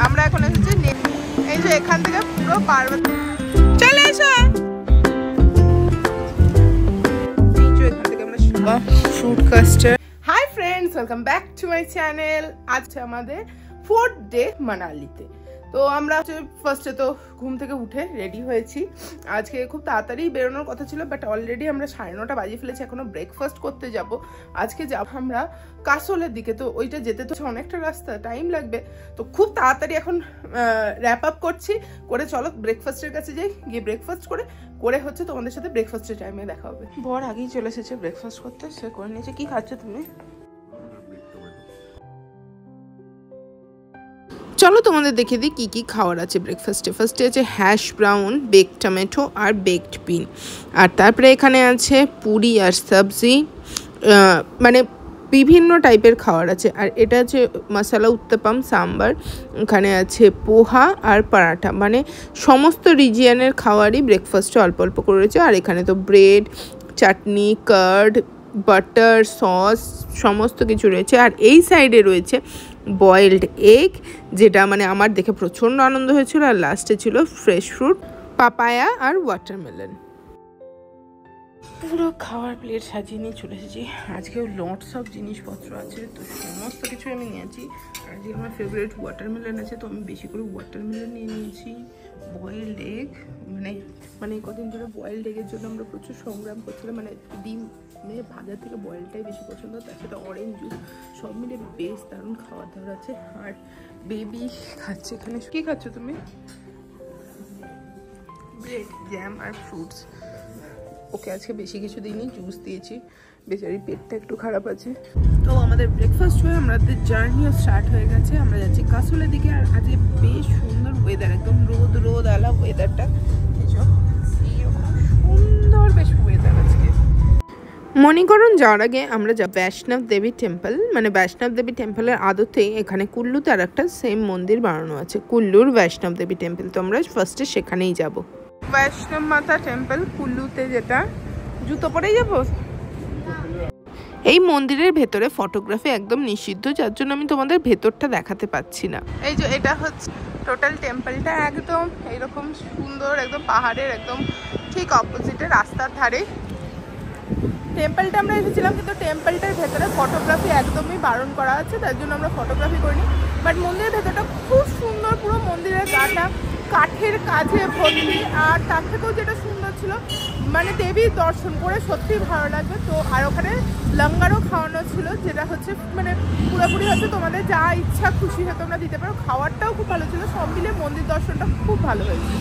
আমরা এখন এসেছি এই যে এখান থেকে পুরো পার্বতী চলে এসো এখান থেকে আমরা fruit custard. Hi friends, welcome back to my channel. আজকে আমাদের 4th ডে মানালিতে। তো আমরা ফার্স্টে তো ঘুম থেকে উঠে রেডি হয়েছি। আজকে খুব তাড়াতাড়ি বেরোনোর কথা ছিল, বাট অলরেডি আমরা 9:30 বাজিয়ে ফেলেছি। এখনো ব্রেকফাস্ট করতে যাব। আজকে যাব আমরা কাসোলের দিকে, তো ওইটা যেতে তো অনেকটা রাস্তা, টাইম লাগবে। তো খুব তাড়াতাড়ি এখন র্যাপ আপ করছি, করে চলো ব্রেকফাস্টের কাছে যাই, গিয়ে ব্রেকফাস্ট করে হচ্ছে তোমাদের সাথে ব্রেকফাস্টের টাইমে দেখা হবে। বর আগেই চলে এসেছে ব্রেকফাস্ট করতে, সে করে নিয়েছে। কি খাচ্ছ তুমি? চলো তোমাদের দেখে দিই কি কি খাওয়ার আছে ব্রেকফাস্টে। ফার্স্টে আছে হ্যাশ ব্রাউন, বেকড টমেটো আর বেকড বিন। আর তারপরে এখানে আছে পুরি আর সবজি, মানে বিভিন্ন টাইপের খাবার আছে। আর এটা আছে মশলা উত্তাপাম সাম্বার, এখানে আছে পোহা আর পরাঠা, মানে সমস্ত রিজিয়নের খাবারই ব্রেকফাস্টে অল্প অল্প করে রয়েছে। আর এখানে তো ব্রেড, চাটনি, কার্ড, বাটার, সস সমস্ত কিছু রয়েছে। আর এই সাইডে রয়েছে বয়েলড এগ, যেটা মানে আমার দেখে প্রচণ্ড আনন্দ হয়েছিল। আর লাস্টে ছিল ফ্রেশ ফ্রুট, পাপায়া আর ওয়াটারমেলন। পুরো খাওয়ার প্লেট সাজিয়ে নিয়ে চলে এসেছি। আজকেও লটস অফ জিনিসপত্র আছে, তো সমস্ত কিছু আমি নিয়েছি। আজকে আমার ফেভারিট ওয়াটারমেলন আছে, তো আমি বেশি করে ওয়াটারমেলন নিয়ে নিয়েছি। বয়েলড এগ, মানে কদিন ধরে বয়েলড এগের জন্য আমরা প্রচুর সংগ্রাম করছিলাম। মানে ডিম ভাজা থেকে বয়েলটাই বেশি পছন্দ, তার সাথে অরেঞ্জ জুস, সব মিলে বেশ দারুণ খাওয়া দাওয়ার আছে। আর বেবি খাচ্ছে এখানে। কি খাচ্ছ তুমি? ব্রেড, জ্যাম আর ফ্রুটস। ওকে আজকে বেশি কিছু দিইনি, জুস দিয়েছি, বেচারি পেটটা একটু খারাপ আছে। তো আমাদের ব্রেকফাস্ট হয়ে আমাদের জার্নিও স্টার্ট হয়ে গেছে। আমরা যাচ্ছি কাসোলের দিকে। আর আজকে বেশ সুন্দর ওয়েদার, একদম রোদ আলা ওয়েদারটা, এইরকম সুন্দর বেশ ওয়েদার আজকে। মণিকরণ যাওয়ার আগে আমরা বৈষ্ণব দেবী টেম্পল, মানে বৈষ্ণব দেবী টেম্পলের আদতেই এখানে কুল্লুতে আর একটা সেম মন্দির বানানো আছে, কুল্লুর বৈষ্ণব দেবী টেম্পল। তো আমরা ফার্স্টে সেখানেই যাব। বৈষ্ণব মাতা টেম্পল কুল্লুতে, যেটা জুতো পরেই যাবো। এই মন্দিরের ভেতরে ফটোগ্রাফি একদম নিষিদ্ধ, যার জন্য আমি তোমাদের ভেতরটা দেখাতে পাচ্ছি না। এই যে এটা হচ্ছে টোটাল টেম্পলটা, একদম এইরকম সুন্দর, একদম পাহাড়ের একদম ঠিক অপোজিটে রাস্তার ধারে টেম্পলটা আমরা এসেছিলাম। কিন্তু টেম্পলটার ভেতরে ফটোগ্রাফি একদমই বারণ করা আছে, তার জন্য আমরা ফটোগ্রাফি করিনি। বাট মন্দিরের ভেতরটা খুব সুন্দর, পুরো মন্দিরের গাটা কাঠের কাজে ভর্তি। আর তার থেকেও যেটা সুন্দর ছিল, মানে দেবীর দর্শন করে সত্যিই ভালো লাগবে। তো আর ওখানে লঙ্গারও খাওয়ানো ছিল, যেটা হচ্ছে মানে পুরোপুরি হচ্ছে তোমাদের যা ইচ্ছা খুশি হয় তোমরা দিতে পারো। খাওয়ারটাও খুব ভালো ছিল, সব মিলে মন্দির দর্শনটা খুব ভালো হয়েছে।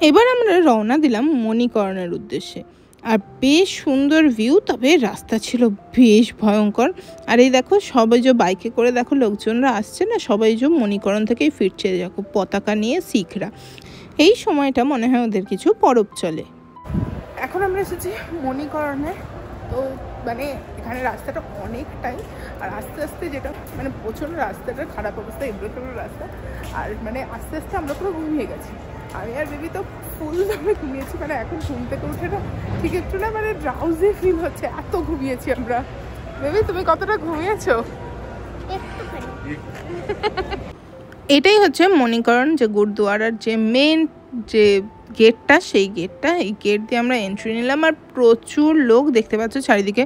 এবার আমরা রওনা দিলাম মণিকরণের উদ্দেশ্যে। আর বেশ সুন্দর ভিউ, তবে রাস্তা ছিল বেশ ভয়ঙ্কর। আর এই দেখো সবাই যে বাইকে করে দেখো লোকজনরা আসছে না, সবাই যে মণিকরণ থেকেই ফিরছে, দেখো পতাকা নিয়ে শিখরা। এই সময়টা মনে হয় ওদের কিছু পরব চলে। এখন আমরা এসেছি মণিকরণে। তো মানে এখানে রাস্তাটা অনেকটাই, আর আস্তে আস্তে যেটা মানে প্রচণ্ড রাস্তাটার খারাপ অবস্থা, এবড়ো রাস্তা। আর মানে আস্তে আস্তে আমরা পুরো ঘুমিয়ে গেছি। আমি আর বেবি তো ফুল দামে ঘুমিয়েছি, মানে এখন ঘুম থেকে উঠে না ঠিক একটু না মানে ড্রাউজি ফিল হচ্ছে, এত ঘুমিয়েছি আমরা। বেবি তুমি কতটা ঘুমিয়েছো? এটাই হচ্ছে মণিকরণ যে গুরুদুয়ারার যে মেন যে গেটটা, সেই গেটটা, এই গেট দিয়ে আমরা এন্ট্রি নিলাম। আর প্রচুর লোক দেখতে পাচ্ছ চারিদিকে,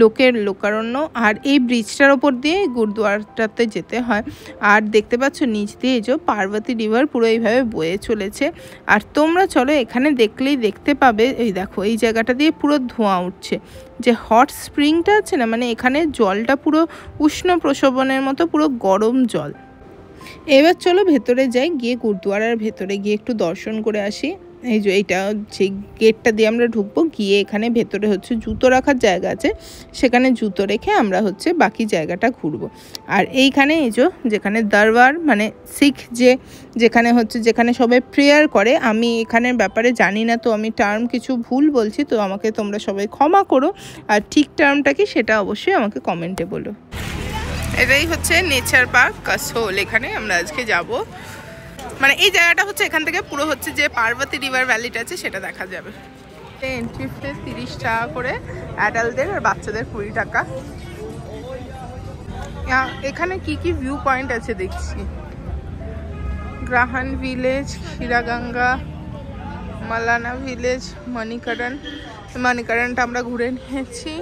লোকের লোকারণ্য। আর এই ব্রিজটার ওপর দিয়ে গুরুদুয়ারাটাতে যেতে হয়। আর দেখতে পাচ্ছ নিচ দিয়ে যে পার্বতী রিভার পুরো এইভাবে বয়ে চলেছে। আর তোমরা চলো এখানে দেখলেই দেখতে পাবে, এই দেখো এই জায়গাটা দিয়ে পুরো ধোঁয়া উঠছে। যে হট স্প্রিংটা আছে না, মানে এখানে জলটা পুরো উষ্ণ প্রসবনের মতো, পুরো গরম জল। এবার চলো ভেতরে যাই, গিয়ে গুরুদুয়ারার ভেতরে গিয়ে একটু দর্শন করে আসি। এই যে এইটা সেই গেটটা দিয়ে আমরা ঢুকবো, গিয়ে এখানে ভেতরে হচ্ছে জুতো রাখার জায়গা আছে, সেখানে জুতো রেখে আমরা হচ্ছে বাকি জায়গাটা ঘুরবো। আর এইখানে এই যে যেখানে দরবার, মানে শিখ যেখানে হচ্ছে যেখানে সবাই প্রেয়ার করে, আমি এখানের ব্যাপারে জানি না, তো আমি টার্ম কিছু ভুল বলছি, তো আমাকে তোমরা সবাই ক্ষমা করো। আর ঠিক টার্মটা কি সেটা অবশ্যই আমাকে কমেন্টে বলো। এটাই হচ্ছে নেচার পার্ক কাসোল, এখানে আমরা আজকে যাব। মানে এই জায়গাটা হচ্ছে এখান থেকে পুরো হচ্ছে যে পার্বতী রিভার ভ্যালিটা আছে সেটা দেখা যাবে। এন্ট্রি ফিস 30 টাকা করে অ্যাডাল্টদের, আর বাচ্চাদের 20 টাকা। এখানে কি কি ভিউ পয়েন্ট আছে দেখছি। গ্রাহান ভিলেজ, ক্ষীরাগঙ্গা, মালানা ভিলেজ, মণিকরণটা আমরা ঘুরে নিয়েছি।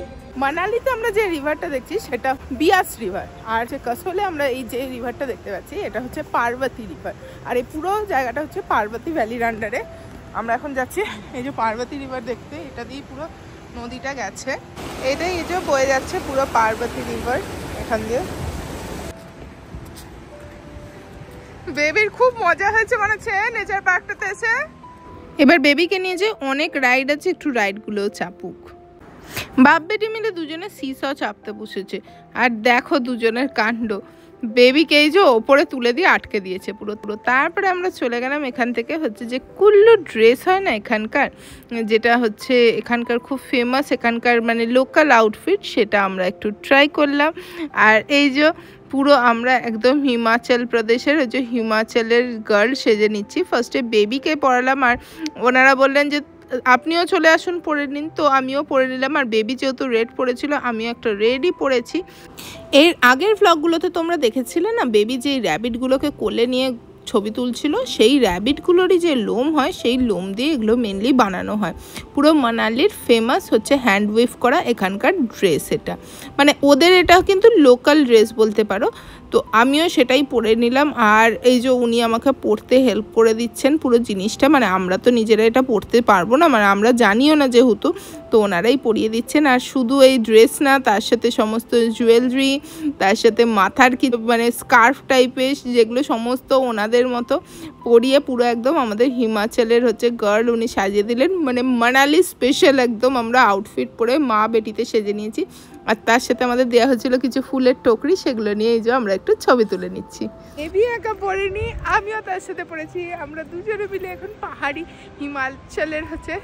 মানালিতে আমরা যে রিভারটা দেখছি সেটা বিয়াস রিভার, আর যে কাসোলে আমরা এই যে রিভারটা দেখতে পাচ্ছি এটা হচ্ছে পার্বতী রিভার। আর এই পুরো জায়গাটা হচ্ছে পার্বতী ভ্যালির আন্ডারে। আমরা এখন যাচ্ছি এই যে পার্বতী রিভার দেখতে, এটা দিয়ে পুরো নদীটা গেছে, এটাই এই যে বয়ে যাচ্ছে পুরো পার্বতী রিভার এখান দিয়ে। বেবির খুব মজা হয়েছে মনে হচ্ছে নেচার পার্কটাতে এসে। এবার বেবিকে নিয়ে যে অনেক রাইড আছে, একটু রাইডগুলোও চাপুক। বাপ বেটি মিলে দুজনে সিস চাপতে বসেছে, আর দেখো দুজনের কাণ্ড। বেবিকে এই যে ওপরে তুলে দিয়ে আটকে দিয়েছে পুরো। তারপরে আমরা চলে গেলাম এখান থেকে হচ্ছে যে কুল্লু ড্রেস হয় না এখানকার, যেটা হচ্ছে এখানকার খুব ফেমাস, এখানকার মানে লোকাল আউটফিট, সেটা আমরা একটু ট্রাই করলাম। আর এই যে পুরো আমরা একদম হিমাচল প্রদেশের যে হিমাচলের গার্ল সেজে নিচ্ছি। ফার্স্টে বেবিকে পরালাম, আর ওনারা বললেন যে আপনিও চলে আসুন পরে নিন, তো আমিও পরে নিলাম। আর বেবি যেহেতু রেড পরেছিল, আমিও একটা রেডই পরেছি। এর আগের ভ্লগগুলোতে তোমরা দেখেছিলে না, বেবি যেই র্যাবিটগুলোকে কোলে নিয়ে ছবি তুলছিল, সেই র্যাবিটগুলোরই যে লোম হয় সেই লোম দিয়ে এগুলো মেনলি বানানো হয়। পুরো মানালির ফেমাস হচ্ছে হ্যান্ড ওয়েভ করা এখানকার ড্রেস, এটা মানে ওদের এটা কিন্তু লোকাল ড্রেস বলতে পারো। তো আমিও সেটাই পরে নিলাম। আর এই যে উনি আমাকে পরতে হেল্প করে দিচ্ছেন পুরো জিনিসটা, মানে আমরা তো নিজেরা এটা পরতে পারবো না, মানে আমরা জানিও না যেহেতু, তো ওনারাই পরিয়ে দিচ্ছেন। আর শুধু এই ড্রেস না, তার সাথে সমস্ত জুয়েলারি, তার সাথে মাথার কি মানে স্কার্ফ টাইপের যেগুলো সমস্ত ওনাদের মতো পরিয়ে পুরো একদম আমাদের হিমাচলের হচ্ছে গার্ল উনি সাজিয়ে দিলেন। মানে মানালি স্পেশাল একদম আমরা আউটফিট পরে মা বেটিতে সেজে নিয়েছি। আর তার সাথে আমাদের দেওয়া হচ্ছিল কিছু ফুলের টকরি, সেগুলো নিয়ে এই যে আমরা একটু ছবি তুলে নিচ্ছি। বেবি একা পড়েনি, আমিও তার সাথে পড়েছি। আমরা দুজনে মিলে এখন পাহাড়ি হিমাচলের হচ্ছে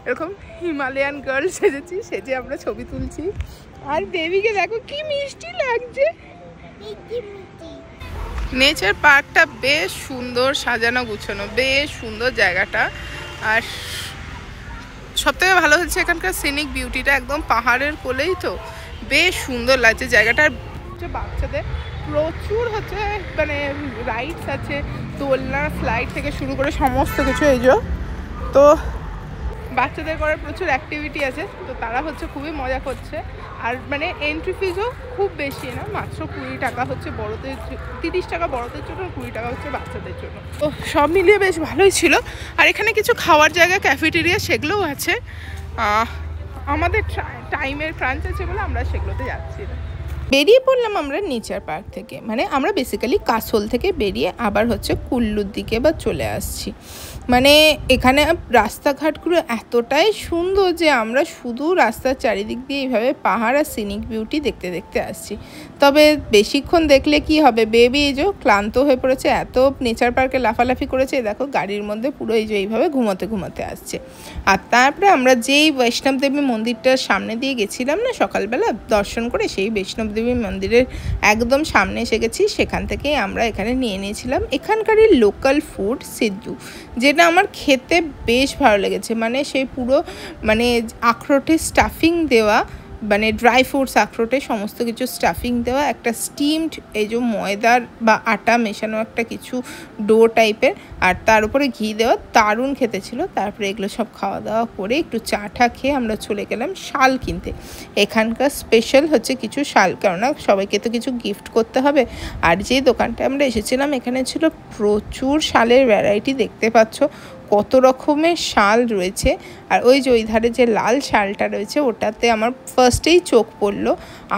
এরকম হিমালয়ান গার্ল সেজেছি, সেজে আমরা ছবি তুলছি। আর বেবিকে দেখো কি মিষ্টি লাগছে। নেচার পার্কটা বেশ সুন্দর সাজানো গুছানো, বেশ সুন্দর জায়গাটা। আর সবথেকে ভালো হচ্ছে এখানকার সিনিক বিউটিটা, একদম পাহাড়ের কোলেই তো বেশ সুন্দর লাগছে জায়গাটা। বাচ্চাদের প্রচুর হচ্ছে মানে রাইডস আছে, দোলনা স্লাইড থেকে শুরু করে সমস্ত কিছু। এই যে তো বাচ্চাদের করার প্রচুর অ্যাক্টিভিটি আছে, তো তারা হচ্ছে খুবই মজা করছে। আর মানে এন্ট্রি ফিজও খুব বেশি না, মাত্র 20 টাকা হচ্ছে বড়দের, 30 টাকা বড়দের জন্য, 20 টাকা হচ্ছে বাচ্চাদের জন্য। তো সব মিলিয়ে বেশ ভালোই ছিল। আর এখানে কিছু খাওয়ার জায়গা, ক্যাফেটেরিয়া সেগুলোও আছে। আমাদের টাইমের ক্রাঞ্চ আছে বলে আমরা সেগুলোতে যাচ্ছি না। বেরিয়ে পড়লাম আমরা নেচার পার্ক থেকে, মানে আমরা বেসিক্যালি কাসোল থেকে বেরিয়ে আবার হচ্ছে কুল্লুর দিকে বা চলে আসছি। মানে এখানে রাস্তাঘাটগুলো এতটাই সুন্দর যে আমরা শুধু রাস্তার চারিদিক দিয়ে এইভাবে পাহাড় আর সিনিক বিউটি দেখতে দেখতে আসছি। তবে বেশিক্ষণ দেখলে কি হবে, বেবি এই যে ক্লান্ত হয়ে পড়েছে, এত নেচার পার্কে লাফালাফি করেছে, দেখো গাড়ির মধ্যে পুরো এই যে এইভাবে ঘুমোতে ঘুমোতে আসছে। আর তারপরে আমরা যেই বৈষ্ণব দেবী মন্দিরটার সামনে দিয়ে গেছিলাম না সকালবেলা দর্শন করে, সেই বৈষ্ণব দেবী মন্দিরের একদম সামনে এসে গেছি। সেখান থেকেই আমরা এখানে নিয়ে নিয়েছিলাম এখানকারই লোকাল ফুড সিদ্ধু, যেটা আমার খেতে বেশ ভালো লেগেছে। মানে সেই পুরো মানে আখরোটে স্টাফিং দেওয়া, মানে ড্রাই ফ্রুটস আখরোটে সমস্ত কিছু স্টাফিং দেওয়া, একটা স্টিমড এই যে ময়দার বা আটা মেশানো একটা কিছু ডো টাইপের, আর তার উপরে ঘি দেওয়া, দারুণ খেতে ছিল। তারপরে এগুলো সব খাওয়া দাওয়া করে একটু চা টা খেয়ে আমরা চলে গেলাম শাল কিনতে। এখানকার স্পেশাল হচ্ছে কিছু শাল, কেননা সবাইকে তো কিছু গিফট করতে হবে। আর যে দোকানটা আমরা এসেছিলাম এখানে ছিল প্রচুর শালের ভ্যারাইটি, দেখতে পাচ্ছ কত রকমের শাল রয়েছে। আর ওই যে ওই ধারে যে লাল শালটা রয়েছে ওটাতে আমার ফার্স্টেই চোখ পড়লো।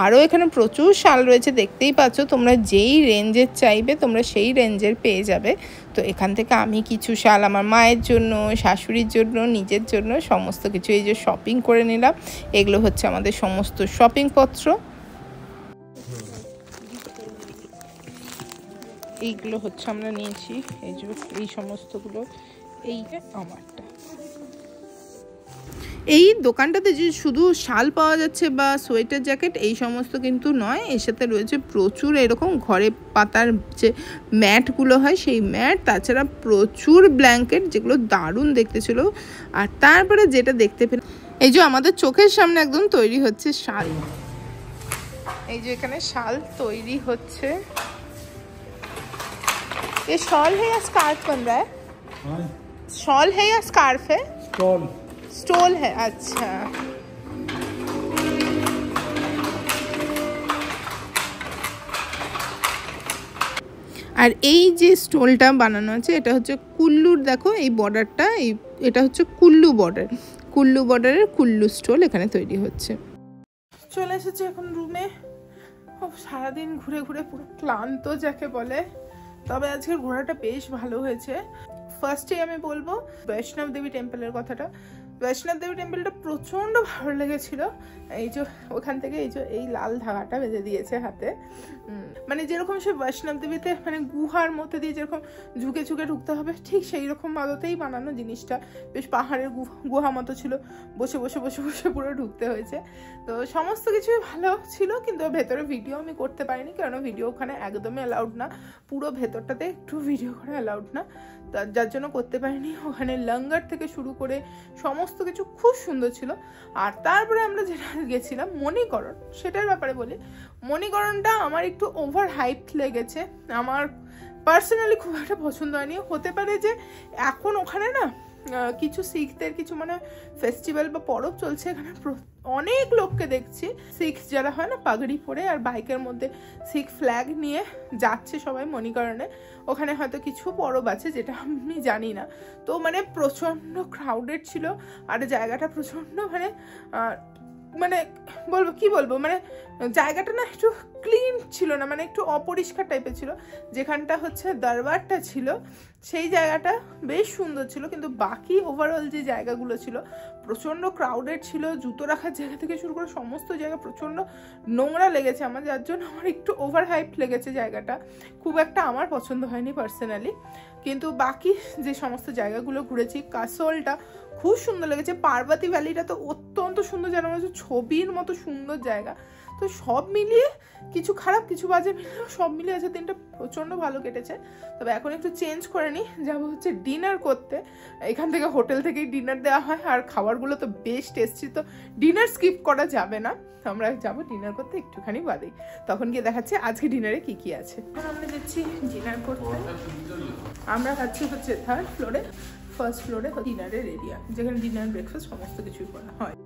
আরও এখানে প্রচুর শাল রয়েছে, দেখতেই পাচ্ছ। তোমরা যেই রেঞ্জের চাইবে তোমরা সেই রেঞ্জের পেয়ে যাবে। তো এখান থেকে আমি কিছু শাল আমার মায়ের জন্য, শাশুড়ির জন্য, নিজের জন্য সমস্ত কিছু এই যে শপিং করে নিলাম। এগুলো হচ্ছে আমাদের সমস্ত শপিংপত্র। এইগুলো হচ্ছে আমরা নিয়েছি, এই যে এই সমস্তগুলো, এইটা আমারটা। এই দোকানটাতে যে শুধু শাল পাওয়া যাচ্ছে বা সোয়েটার জ্যাকেট এই সমস্ত কিন্তু নয়, এর সাথে রয়েছে প্রচুর এরকম ঘরে পাতার যে ম্যাটগুলো হয় সেই ম্যাট, তাছাড়া প্রচুর ব্ল্যাঙ্কেট যেগুলো দারুণ দেখতে ছিল। আর তারপরে যেটা দেখতে পেলাম এই যে আমাদের চোখের সামনে একদম তৈরি হচ্ছে শাল। এই যে এখানে শাল তৈরি হচ্ছে। ये शॉल है या स्कार्फ बन रहा है? शॉल है या स्कार्फ है? स्टोल है। अच्छा, আর এই যে স্টোলটা বানানো আছে এটা হচ্ছে কুল্লুর, দেখো এই বর্ডারটা, এটা হচ্ছে কুল্লু বর্ডার, কুল্লু বর্ডারের কুল্লু স্টোল এখানে তৈরি হচ্ছে। চলে এসেছে এখন রুমে। সারাদিন ঘুরে ঘুরে পুরো ক্লান্ত যাকে বলে, তবে আজকের ঘোরাটা বেশ ভালো হয়েছে। ফার্স্টে আমি বলবো বৈষ্ণব দেবী টেম্পলের কথাটা। বৈষ্ণব দেবী টেম্পলটা প্রচণ্ড ভালো লেগেছিল। এই যে ওখান থেকে এই যে এই লাল ধাগাটা বেঁধে দিয়েছে হাতে, মানে যেরকম সে বৈষ্ণব দেবীতে মানে গুহার মধ্যে দিয়ে যেরকম ঝুঁকে ঝুঁকে ঢুকতে হবে, ঠিক সেই রকম মতোতেই বানানো জিনিসটা। বেশ পাহাড়ের গুহা মতো ছিল, বসে বসে বসে বসে পুরো ঢুকতে হয়েছে। তো সমস্ত কিছুই ভালো ছিল, কিন্তু ভেতরে ভিডিও আমি করতে পারিনি, কারণ ভিডিও ওখানে একদমই অ্যালাউড না, পুরো ভেতরটাতে একটু ভিডিও করা অ্যালাউড না, যার জন্য করতে পারিনি। ওখানে লঙ্গার থেকে শুরু করে সমস্ত কিছু খুব সুন্দর ছিল। আর তারপরে আমরা যেটা গেছিলাম মণিকরণ, সেটার ব্যাপারে বলি। মণিকরণটা আমার একটু ওভার হাইপ লেগেছে, আমার পার্সোনালি খুব একটা পছন্দ হয়নি। হতে পারে যে এখন ওখানে না কিছু শিখদের কিছু মানে ফেস্টিভ্যাল বা পরব চলছে, এখানে অনেক লোককে দেখছি শিখ যারা হয় না পাগড়ি পরে আর বাইকের মধ্যে শিখ ফ্ল্যাগ নিয়ে যাচ্ছে সবাই মণিকরণে। ওখানে হয়তো কিছু পরব আছে যেটা আমি জানি না। তো মানে প্রচণ্ড ক্রাউডেড ছিল, আর জায়গাটা প্রচণ্ড মানে মানে বলবো কি বলবো, মানে জায়গাটা না একটু ক্লিন ছিল না, মানে একটু অপরিষ্কার টাইপের ছিল। যেখানটা হচ্ছে দরবারটা ছিল সেই জায়গাটা বেশ সুন্দর ছিল, কিন্তু বাকি ওভারঅল যে জায়গাগুলো ছিল প্রচণ্ড ক্রাউডেড ছিল। জুতো রাখার জায়গা থেকে শুরু করে সমস্ত জায়গা প্রচণ্ড নোংরা লেগেছে আমার, যার জন্য আমার একটু ওভার হাইপ লেগেছে জায়গাটা, খুব একটা আমার পছন্দ হয়নি পার্সোনালি। কিন্তু বাকি যে সমস্ত জায়গাগুলো ঘুরেছি, কাসলটা খুব সুন্দর লেগেছে, পার্বতী ভ্যালিটা তো অত্যন্ত সুন্দর, যেন মনে হচ্ছে ছবির মতো সুন্দর জায়গা। তো সব মিলিয়ে কিছু খারাপ কিছু বাজে মিলিয়েও সব মিলিয়ে আছে দিনটা প্রচণ্ড ভালো কেটেছে। তবে এখন একটু চেঞ্জ করে নিই, যাবো হচ্ছে ডিনার করতে। এখান থেকে হোটেল থেকেই ডিনার দেওয়া হয়, আর খাবারগুলো তো বেশ টেস্টি, তো ডিনার স্কিপ করা যাবে না। আমরা যাবো ডিনার করতে একটুখানি বাদেই, তখন গিয়ে দেখাচ্ছে আজকে ডিনারে কি কি আছে। এখন আমরা যাচ্ছি ডিনার করতে। আমরা খাচ্ছি হচ্ছে থার্ড ফ্লোরে, ফার্স্ট ফ্লোরে ডিনারের এরিয়া, যেখানে ডিনার ব্রেকফাস্ট সমস্ত কিছুই করা হয়।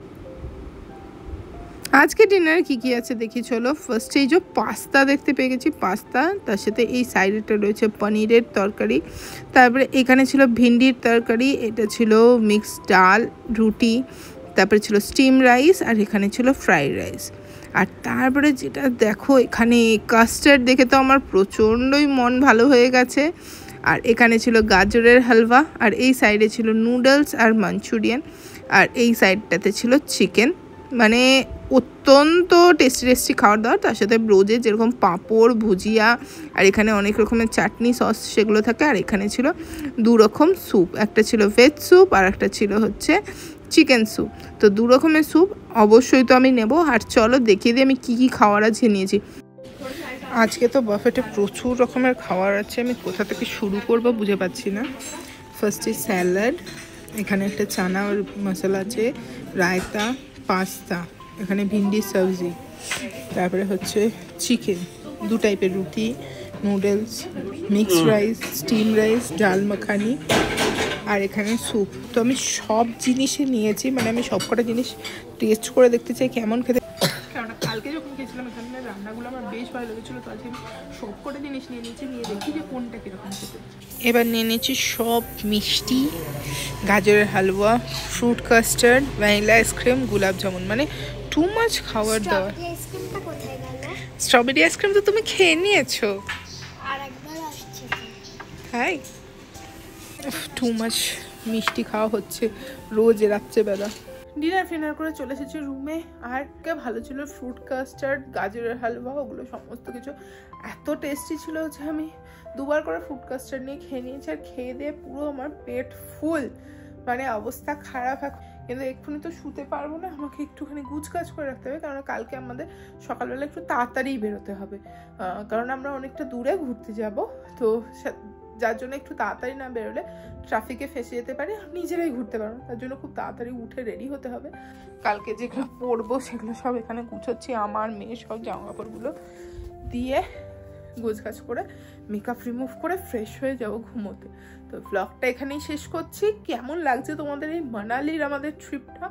আজকে ডিনারে কি কি আছে দেখি চলো। ফার্স্টে এই যে পাস্তা দেখতে পেয়ে গেছি, পাস্তা, তার সাথে এই সাইডেটা রয়েছে পনিরের তরকারি, তারপরে এখানে ছিল ভিন্ডির তরকারি, এটা ছিল মিক্সড ডাল, রুটি, তারপরে ছিল স্টিম রাইস, আর এখানে ছিল ফ্রাইড রাইস। আর তারপরে যেটা দেখো এখানে কাস্টার্ড দেখে তো আমার প্রচণ্ডই মন ভালো হয়ে গেছে। আর এখানে ছিল গাজরের হালুয়া, আর এই সাইডে ছিল নুডলস আর মাঞ্চুরিয়ান, আর এই সাইডটাতে ছিল চিকেন। মানে অত্যন্ত টেস্টি টেস্টি খাবার দাবার, তার সাথে রোজে যেরকম পাঁপড়, ভুজিয়া, আর এখানে অনেক রকমের চাটনি সস সেগুলো থাকে। আর এখানে ছিল দু রকম স্যুপ, একটা ছিল ভেজ স্যুপ আর একটা ছিল হচ্ছে চিকেন স্যুপ। তো দু রকমের স্যুপ অবশ্যই তো আমি নেব। আর চলো দেখিয়ে দিই আমি কী কী খাবার আছে নিয়েছি। আজকে তো বাফেটে প্রচুর রকমের খাবার আছে, আমি কোথা থেকে শুরু করবো বুঝে পাচ্ছি না। ফার্স্টে স্যালাড, এখানে একটা চানা মশলা আছে, রায়তা, পাস্তা, এখানে ভিন্ডি সবজি, তারপরে হচ্ছে চিকেন, দু টাইপের রুটি, noodles, mixed rice, steam rice, ডাল মাখানি, আর এখানে স্যুপ। তো আমি সব জিনিসই নিয়েছি, মানে আমি সব কটা জিনিস টেস্ট করে দেখতে চাই কেমন খেতে। কারণ কালকে যখন গেছিলাম এখানে রান্নাগুলো আমার বেশ ভালো লেগেছিলো, তো আজকে সব কটা জিনিস নিয়ে নিয়েছি, নিয়ে দেখি যে কোনটা কীরকম খেতে। এবার নিয়ে নিয়েছি সব মিষ্টি, গাজরের হালুয়া, ফ্রুট কাস্টার্ড, ভ্যানিলা আইসক্রিম, গোলাপ জামুন, মানে টু মাচ খাবার দাবার। স্ট্রবেরি আইসক্রিম তো তুমি খেয়ে নিয়েছো, হাই টু মাচ মিষ্টি খাওয়া হচ্ছে রোজ রাত্রেবেলা। ডিনার ফিনার করে চলে এসেছি রুমে। আর ভালো ছিল ফ্রুট কাস্টার্ড, গাজরের হালুয়া, ওগুলো সমস্ত কিছু এত টেস্টি ছিল যে আমি দুবার করে ফ্রুট কাস্টার্ড নিয়ে খেয়ে নিয়েছি। আর খেয়ে দিয়ে পুরো আমার পেট ফুল, মানে অবস্থা খারাপ। কিন্তু এক্ষুনি তো শুতে পারবো না, আমাকে একটুখানি গুছগাছ করে রাখতে হবে, কারণ কালকে আমাদের সকালবেলা একটু তাড়াতাড়ি বেরোতে হবে, কারণ আমরা অনেকটা দূরে ঘুরতে যাব। তো যার জন্য একটু তাড়াতাড়ি না বেরোলে ট্রাফিকে ফেসে যেতে পারে, নিজেরাই ঘুরতে পারো, তার জন্য খুব তাড়াতাড়ি উঠে রেডি হতে হবে। কালকে যেগুলো পরবো সেগুলো সব এখানে গুছোচ্ছি, আমার মেয়ে সব জামা কাপড়গুলো দিয়ে গোছগাছ করে মেকআপ রিমুভ করে ফ্রেশ হয়ে যাবো ঘুমোতে। তো ব্লগটা এখানেই শেষ করছি। কেমন লাগছে তোমাদের এই মানালির আমাদের ট্রিপটা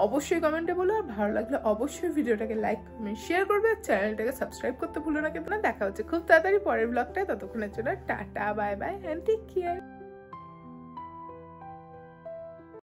অবশ্যই কমেন্টে বলো, আর ভালো লাগলে অবশ্যই ভিডিওটাকে লাইক কমেন্ট শেয়ার করবে, আর চ্যানেলটাকে সাবস্ক্রাইব করতে ভুলো না। কিন্তু দেখা হচ্ছে খুব তাড়াতাড়ি পরের ব্লগটায়, ততক্ষণের জন্য tata bye bye and take care.